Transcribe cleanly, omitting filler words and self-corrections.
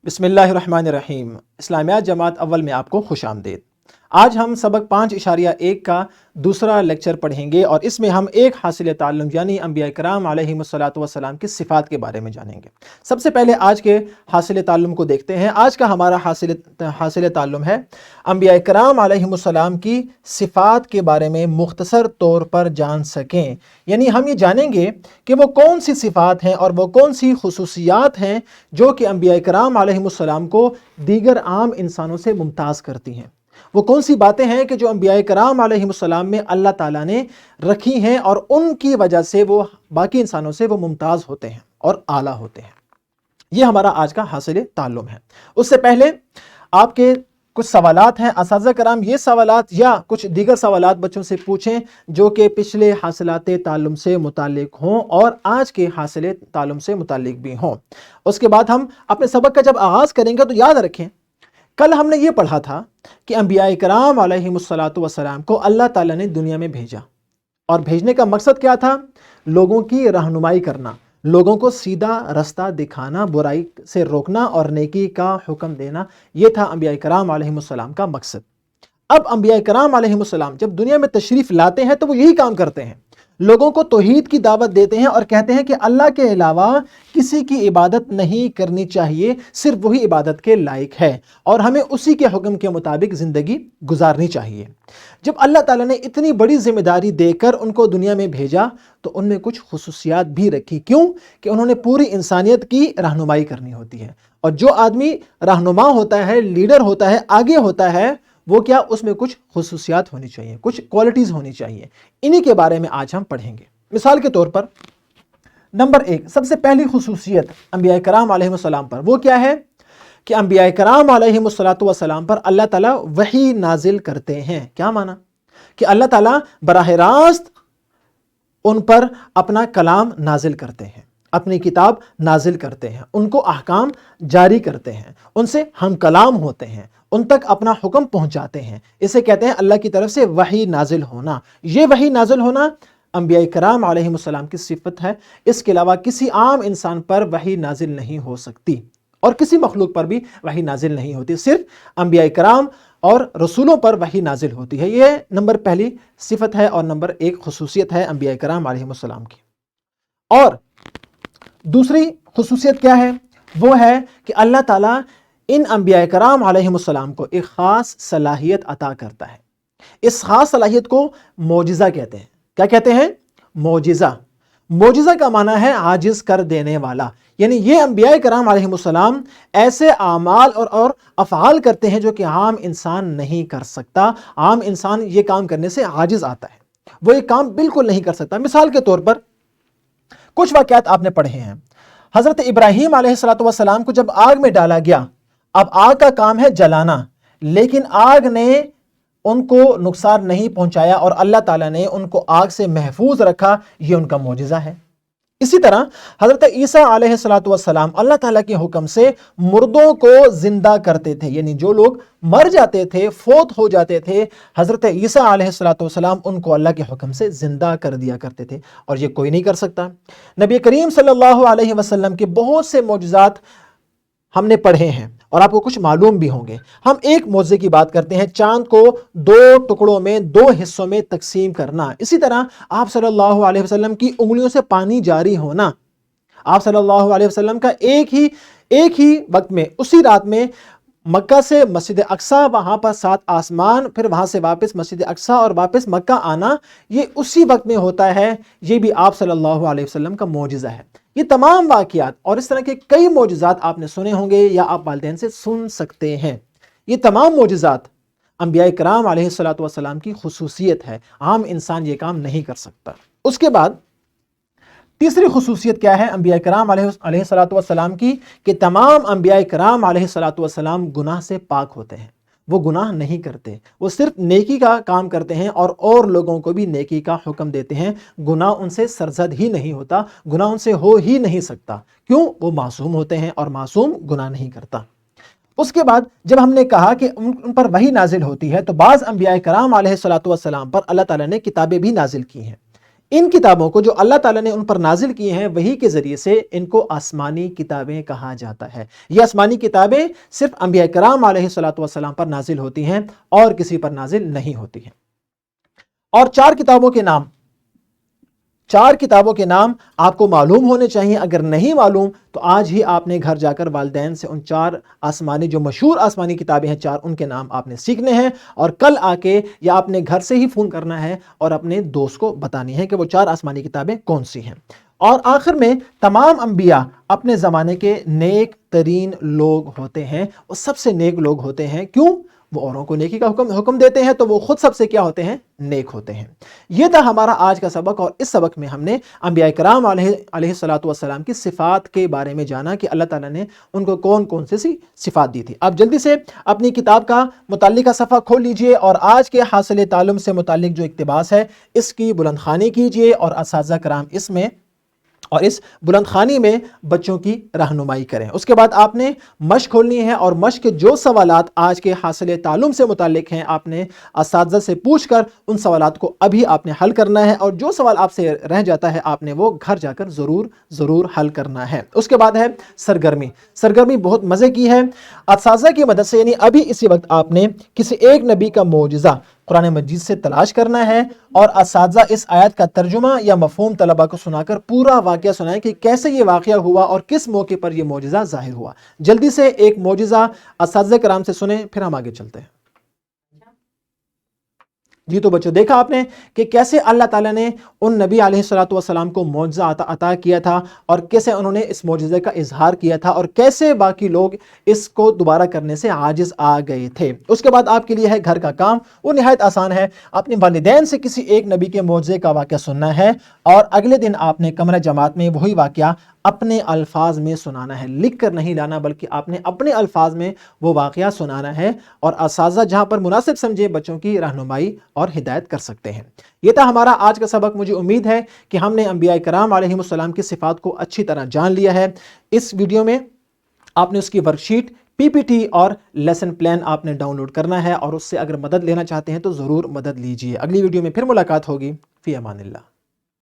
بسم اللہ الرحمن الرحیم۔ اسلامیات جماعت اول میں آپ کو خوش آمدید۔ آج ہم سبق 5.1 کا دوسرا لیکچر پڑھیں گے اور اس میں ہم ایک حاصل تعلم یعنی انبیاء کرام علیہم السلام کی صفات کے بارے میں جانیں گے۔ سب سے پہلے آج کے حاصل تعلم کو دیکھتے ہیں۔ آج کا ہمارا حاصل تعلم ہے انبیاء کرام علیہم السلام کی صفات کے بارے میں مختصر طور پر جان سکیں، یعنی ہم یہ جانیں گے کہ وہ کون سی صفات ہیں اور وہ کون سی خصوصیات ہیں جو کہ انبیاء کرام علیہم السلام کو دیگر عام انسانوں سے ممتاز کرتی ہیں۔ وہ کون سی باتیں ہیں کہ جو انبیاء کرام علیہم السلام میں اللہ تعالیٰ نے رکھی ہیں اور ان کی وجہ سے وہ باقی انسانوں سے وہ ممتاز ہوتے ہیں اور اعلیٰ ہوتے ہیں۔ یہ ہمارا آج کا حاصل تعلم ہے۔ اس سے پہلے آپ کے کچھ سوالات ہیں اساتذہ کرام، یہ سوالات یا کچھ دیگر سوالات بچوں سے پوچھیں جو کہ پچھلے حاصلات تعلم سے متعلق ہوں اور آج کے حاصل تعلم سے متعلق بھی ہوں۔ اس کے بعد ہم اپنے سبق کا جب آغاز کریں گے تو یاد رکھیں، کل ہم نے یہ پڑھا تھا کہ انبیاء کرام علیہم السلام کو اللہ تعالیٰ نے دنیا میں بھیجا، اور بھیجنے کا مقصد کیا تھا؟ لوگوں کی رہنمائی کرنا، لوگوں کو سیدھا رستہ دکھانا، برائی سے روکنا اور نیکی کا حکم دینا۔ یہ تھا انبیاء کرام علیہم السلام کا مقصد۔ اب انبیاء کرام علیہم السلام جب دنیا میں تشریف لاتے ہیں تو وہ یہی کام کرتے ہیں، لوگوں کو توحید کی دعوت دیتے ہیں اور کہتے ہیں کہ اللہ کے علاوہ کسی کی عبادت نہیں کرنی چاہیے، صرف وہی عبادت کے لائق ہے اور ہمیں اسی کے حکم کے مطابق زندگی گزارنی چاہیے۔ جب اللہ تعالیٰ نے اتنی بڑی ذمہ داری دے کر ان کو دنیا میں بھیجا تو ان میں کچھ خصوصیات بھی رکھی۔ کیوں؟ کہ انہوں نے پوری انسانیت کی رہنمائی کرنی ہوتی ہے، اور جو آدمی رہنما ہوتا ہے، لیڈر ہوتا ہے، آگے ہوتا ہے، وہ کیا اس میں کچھ خصوصیات ہونی چاہیے، کچھ کوالٹیز ہونی چاہیے۔ انہی کے بارے میں آج ہم پڑھیں گے۔ مثال کے طور پر نمبر 1، سب سے پہلی خصوصیت انبیاء کرام علیہم السلام پر وہ کیا ہے کہ انبیاء کرام علیہم السلام پر اللہ تعالیٰ وحی نازل کرتے ہیں۔ کیا معنی؟ کہ اللہ تعالیٰ براہ راست ان پر اپنا کلام نازل کرتے ہیں، اپنی کتاب نازل کرتے ہیں، ان کو احکام جاری کرتے ہیں، ان سے ہم کلام ہوتے ہیں، ان تک اپنا حکم پہنچاتے ہیں۔ اسے کہتے ہیں اللہ کی طرف سے وحی نازل ہونا۔ یہ وحی نازل ہونا انبیاء کرام علیہم السلام کی صفت ہے۔ اس کے علاوہ کسی عام انسان پر وحی نازل نہیں ہو سکتی اور کسی مخلوق پر بھی وحی نازل نہیں ہوتی، صرف انبیاء کرام اور رسولوں پر وحی نازل ہوتی ہے۔ یہ نمبر پہلی صفت ہے اور نمبر 1 خصوصیت ہے انبیاء کرام علیہم السلام کی۔ اور دوسری خصوصیت کیا ہے؟ وہ ہے کہ اللہ تعالیٰ ان انبیاء کرام علیہم السلام کو ایک خاص صلاحیت عطا کرتا ہے۔ اس خاص صلاحیت کو معجزہ کہتے ہیں۔ کیا کہتے ہیں؟ معجزہ۔ معجزہ کا معنی ہے عاجز کر دینے والا، یعنی یہ انبیاء کرام علیہم السلام ایسے اعمال اور افعال کرتے ہیں جو کہ عام انسان نہیں کر سکتا۔ عام انسان یہ کام کرنے سے عاجز آتا ہے، وہ یہ کام بالکل نہیں کر سکتا۔ مثال کے طور پر کچھ واقعات آپ نے پڑھے ہیں۔ حضرت ابراہیم علیہ السلام کو جب آگ میں ڈالا گیا، اب آگ کا کام ہے جلانا، لیکن آگ نے ان کو نقصان نہیں پہنچایا اور اللہ تعالیٰ نے ان کو آگ سے محفوظ رکھا۔ یہ ان کا معجزہ ہے۔ اسی طرح حضرت عیسیٰ علیہ السلام اللہ تعالیٰ کے حکم سے مردوں کو زندہ کرتے تھے، یعنی جو لوگ مر جاتے تھے، فوت ہو جاتے تھے، حضرت عیسیٰ علیہ السلام ان کو اللہ کے حکم سے زندہ کر دیا کرتے تھے، اور یہ کوئی نہیں کر سکتا۔ نبی کریم صلی اللہ علیہ وسلم کے بہت سے معجزات ہم نے پڑھے ہیں اور آپ کو کچھ معلوم بھی ہوں گے۔ ہم ایک معجزے کی بات کرتے ہیں، چاند کو 2 ٹکڑوں میں 2 حصوں میں تقسیم کرنا۔ اسی طرح آپ صلی اللہ علیہ وسلم کی انگلیوں سے پانی جاری ہونا۔ آپ صلی اللہ علیہ وسلم کا ایک ہی وقت میں، اسی رات میں مکہ سے مسجد اقصیٰ، وہاں پر 7 آسمان، پھر وہاں سے واپس مسجد اقصیٰ اور واپس مکہ آنا، یہ اسی وقت میں ہوتا ہے۔ یہ بھی آپ صلی اللہ علیہ وسلم کا معجزہ ہے۔ یہ تمام واقعات اور اس طرح کے کئی معجزات آپ نے سنے ہوں گے یا آپ والدین سے سن سکتے ہیں۔ یہ تمام معجزات انبیاء کرام علیہ السلام کی خصوصیت ہے، عام انسان یہ کام نہیں کر سکتا۔ اس کے بعد تیسری خصوصیت کیا ہے انبیاء کرام علیہ السلام کی؟ کہ تمام انبیاء کرام علیہ السلام گناہ سے پاک ہوتے ہیں، وہ گناہ نہیں کرتے، وہ صرف نیکی کا کام کرتے ہیں اور لوگوں کو بھی نیکی کا حکم دیتے ہیں۔ گناہ ان سے سرزد ہی نہیں ہوتا، گناہ ان سے ہو ہی نہیں سکتا۔ کیوں؟ وہ معصوم ہوتے ہیں اور معصوم گناہ نہیں کرتا۔ اس کے بعد جب ہم نے کہا کہ ان پر وحی نازل ہوتی ہے تو بعض انبیاء کرام علیہ السلام پر اللہ تعالیٰ نے کتابیں بھی نازل کی ہیں۔ ان کتابوں کو جو اللہ تعالیٰ نے ان پر نازل کی ہیں وہی کے ذریعے سے ان کو آسمانی کتابیں کہا جاتا ہے۔ یہ آسمانی کتابیں صرف انبیاء کرام علیہ الصلوۃ والسلام پر نازل ہوتی ہیں اور کسی پر نازل نہیں ہوتی ہیں۔ اور چار کتابوں کے نام آپ کو معلوم ہونے چاہیے۔ اگر نہیں معلوم تو آج ہی آپ نے گھر جا کر والدین سے ان چار آسمانی جو مشہور آسمانی کتابیں ہیں چار، ان کے نام آپ نے سیکھنے ہیں، اور کل آ کے یا آپ نے گھر سے ہی فون کرنا ہے اور اپنے دوست کو بتانی ہے کہ وہ چار آسمانی کتابیں کون سی ہیں۔ اور آخر میں تمام انبیاء اپنے زمانے کے نیک ترین لوگ ہوتے ہیں، وہ سب سے نیک لوگ ہوتے ہیں۔ کیوں؟ وہ اوروں کو نیکی کا حکم دیتے ہیں تو وہ خود سب سے کیا ہوتے ہیں؟ نیک ہوتے ہیں۔ یہ تھا ہمارا آج کا سبق، اور اس سبق میں ہم نے انبیاء کرام علیہ الصلوۃ والسلام کی صفات کے بارے میں جانا کہ اللہ تعالیٰ نے ان کو کون کون سی صفات دی تھی۔ آپ جلدی سے اپنی کتاب کا متعلقہ صفحہ کھول لیجئے اور آج کے حاصل تعلم سے متعلق جو اقتباس ہے اس کی بلند خوانی کیجئے، اور اساتذہ کرام اس بلند خوانی میں بچوں کی رہنمائی کریں۔ اس کے بعد آپ نے مشق کھولنی ہے، اور مشق کے جو سوالات آج کے حاصل تعلم سے متعلق ہیں آپ نے اساتذہ سے پوچھ کر ان سوالات کو ابھی آپ نے حل کرنا ہے، اور جو سوال آپ سے رہ جاتا ہے آپ نے وہ گھر جا کر ضرور حل کرنا ہے۔ اس کے بعد ہے سرگرمی بہت مزے کی ہے۔ اساتذہ کی مدد سے، یعنی ابھی اسی وقت آپ نے کسی ایک نبی کا معجزہ قرآن مجید سے تلاش کرنا ہے، اور اساتذہ اس آیت کا ترجمہ یا مفہوم طلبہ کو سنا کر پورا واقعہ سنائیں کہ کیسے یہ واقعہ ہوا اور کس موقع پر یہ معجزہ ظاہر ہوا۔ جلدی سے ایک معجزہ اساتذہ کرام سے سنیں، پھر ہم آگے چلتے ہیں۔ جی تو بچوں، دیکھا آپ نے کہ کیسے اللہ تعالیٰ نے ان نبی علیہ الصلوۃ والسلام کو معجزہ عطا کیا تھا، اور کیسے انہوں نے اس معجزے کا اظہار کیا تھا، اور کیسے باقی لوگ اس کو دوبارہ کرنے سے عاجز آ گئے تھے۔ اس کے بعد آپ کے لیے ہے گھر کا کام، وہ نہایت آسان ہے۔ اپنے والدین سے کسی ایک نبی کے معجزے کا واقعہ سننا ہے، اور اگلے دن آپ نے کمرہ جماعت میں وہی واقعہ اپنے الفاظ میں سنانا ہے، لکھ کر نہیں لانا بلکہ آپ نے اپنے الفاظ میں وہ واقعہ سنانا ہے، اور اساتذہ جہاں پر مناسب سمجھے بچوں کی رہنمائی اور ہدایت کر سکتے ہیں۔ یہ تھا ہمارا آج کا سبق۔ مجھے امید ہے کہ ہم نے انبیاء کرام علیہ السلام کی صفات کو اچھی طرح جان لیا ہے۔ اس ویڈیو میں آپ نے اس کی ورک شیٹ، پی پی ٹی اور لیسن پلان آپ نے ڈاؤن لوڈ کرنا ہے، اور اس سے اگر مدد لینا چاہتے ہیں تو ضرور مدد لیجیے۔ اگلی ویڈیو میں پھر ملاقات ہوگی۔ فی امان اللہ۔